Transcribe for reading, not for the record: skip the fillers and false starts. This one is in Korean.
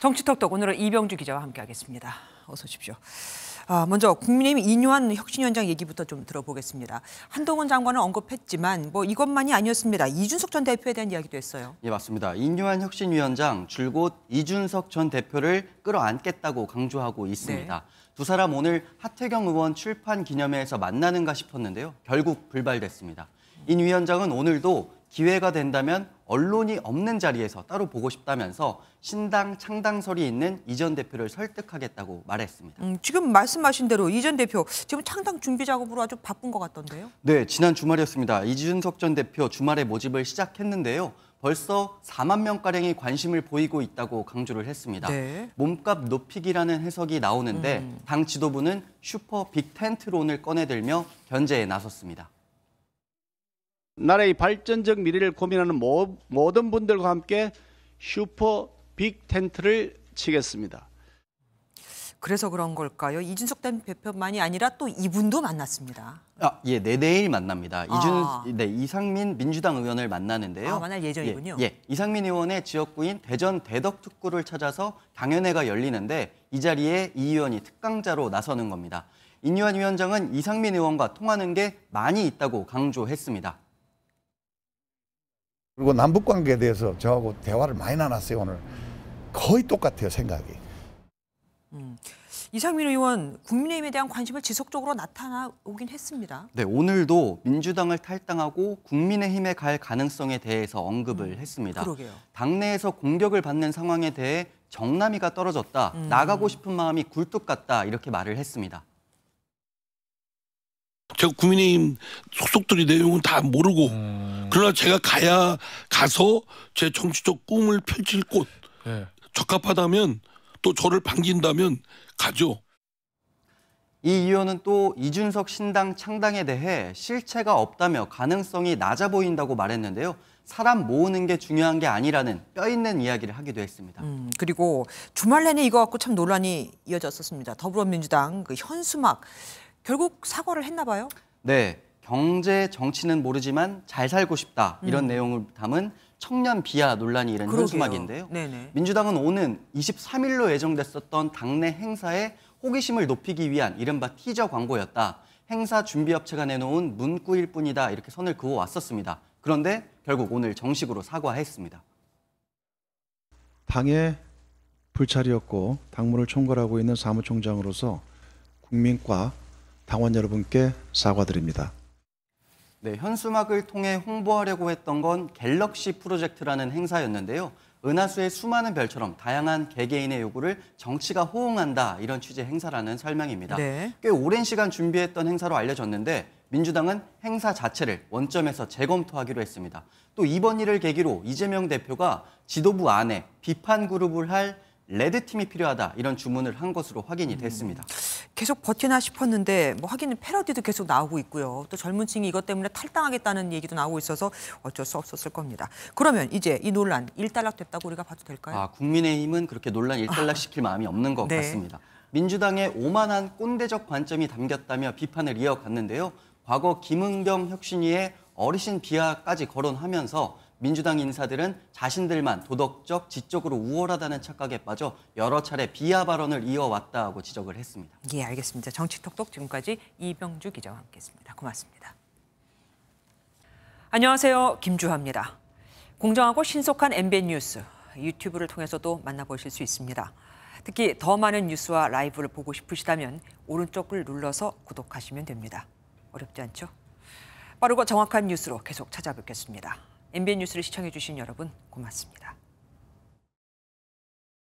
정치톡톡 오늘은 이병주 기자와 함께하겠습니다. 어서 오십시오. 먼저 국민의힘 이뉴한 혁신위원장 얘기부터 좀 들어보겠습니다. 한동훈 장관은 언급했지만 이것만이 아니었습니다. 이준석 전 대표에 대한 이야기도 했어요. 예, 맞습니다. 이뉴한 혁신위원장 줄곧 이준석 전 대표를 끌어안겠다고 강조하고 있습니다. 네. 두 사람 오늘 하태경 의원 출판 기념회에서 만나는가 싶었는데요. 결국 불발됐습니다. 인 위원장은 오늘도 기회가 된다면 언론이 없는 자리에서 따로 보고 싶다면서 신당 창당설이 있는 이 전 대표를 설득하겠다고 말했습니다. 지금 말씀하신 대로 이 전 대표 지금 창당 준비 작업으로 아주 바쁜 것 같던데요? 네, 지난 주말이었습니다. 이준석 전 대표 주말에 모집을 시작했는데요. 벌써 4만 명가량이 관심을 보이고 있다고 강조를 했습니다. 네. 몸값 높이기라는 해석이 나오는데 당 지도부는 슈퍼 빅텐트론을 꺼내들며 견제에 나섰습니다. 나라의 발전적 미래를 고민하는 모든 분들과 함께 슈퍼 빅텐트를 치겠습니다. 그래서 그런 걸까요? 이준석 대표만이 아니라 또 이분도 만났습니다. 예, 내일 만납니다. 이상민 민주당 의원을 만나는데요. 만날 예정이군요. 이상민 의원의 지역구인 대전 대덕특구를 찾아서 당연회가 열리는데 이 자리에 이 의원이 특강자로 나서는 겁니다. 인유한 위원장은 이상민 의원과 통하는 게 많이 있다고 강조했습니다. 그리고 남북관계에 대해서 저하고 대화를 많이 나눴어요. 오늘 거의 똑같아요, 생각이. 이상민 의원 국민의힘에 대한 관심을 지속적으로 나타나오긴 했습니다. 네, 오늘도 민주당을 탈당하고 국민의힘에 갈 가능성에 대해서 언급을 했습니다. 그러게요. 당내에서 공격을 받는 상황에 대해 정남이가 떨어졌다, 나가고 싶은 마음이 굴뚝 같다 이렇게 말을 했습니다. 제가 국민의힘 속속들이 내용은 다 모르고 그러나 제가 가서 제 정치적 꿈을 펼칠 곳 적합하다면 또 저를 반긴다면 가죠. 이 의원은 또 이준석 신당 창당에 대해 실체가 없다며 가능성이 낮아 보인다고 말했는데요. 사람 모으는 게 중요한 게 아니라는 뼈 있는 이야기를 하기도 했습니다. 그리고 주말 내내 이거 갖고 참 논란이 이어졌었습니다. 더불어민주당 그 현수막 결국 사과를 했나 봐요? 네, 경제 정치는 모르지만 잘 살고 싶다 이런 내용을 담은 청년 비하 논란이 이른 현수막인데요. 네네. 민주당은 오는 23일로 예정됐었던 당내 행사에 호기심을 높이기 위한 이른바 티저 광고였다. 행사 준비업체가 내놓은 문구일 뿐이다 이렇게 선을 그어왔었습니다. 그런데 결국 오늘 정식으로 사과했습니다. 당의 불찰이었고 당무를 총괄하고 있는 사무총장으로서 국민과 당원 여러분께 사과드립니다. 네, 현수막을 통해 홍보하려고 했던 건 갤럭시 프로젝트라는 행사였는데요. 은하수의 수많은 별처럼 다양한 개개인의 요구를 정치가 호응한다 이런 취지의 행사라는 설명입니다. 네. 꽤 오랜 시간 준비했던 행사로 알려졌는데 민주당은 행사 자체를 원점에서 재검토하기로 했습니다. 또 이번 일을 계기로 이재명 대표가 지도부 안에 비판 그룹을 할 레드팀이 필요하다 이런 주문을 한 것으로 확인이 됐습니다. 계속 버티나 싶었는데 하기는 패러디도 계속 나오고 있고요. 또 젊은 층이 이것 때문에 탈당하겠다는 얘기도 나오고 있어서 어쩔 수 없었을 겁니다. 그러면 이제 이 논란 일단락됐다고 우리가 봐도 될까요? 국민의힘은 그렇게 논란 일단락시킬 마음이 없는 것 네. 같습니다. 민주당의 오만한 꼰대적 관점이 담겼다며 비판을 이어갔는데요. 과거 김은경 혁신위의 어르신 비하까지 거론하면서 민주당 인사들은 자신들만 도덕적, 지적으로 우월하다는 착각에 빠져 여러 차례 비하 발언을 이어왔다고 지적을 했습니다. 예, 알겠습니다. 정치톡톡 지금까지 이병주 기자와 함께했습니다. 고맙습니다. 안녕하세요, 김주하입니다. 공정하고 신속한 MBN 뉴스 유튜브를 통해서도 만나보실 수 있습니다. 특히 더 많은 뉴스와 라이브를 보고 싶으시다면 오른쪽을 눌러서 구독하시면 됩니다. 어렵지 않죠? 빠르고 정확한 뉴스로 계속 찾아뵙겠습니다. MBN 뉴스를 시청해주신 여러분 고맙습니다.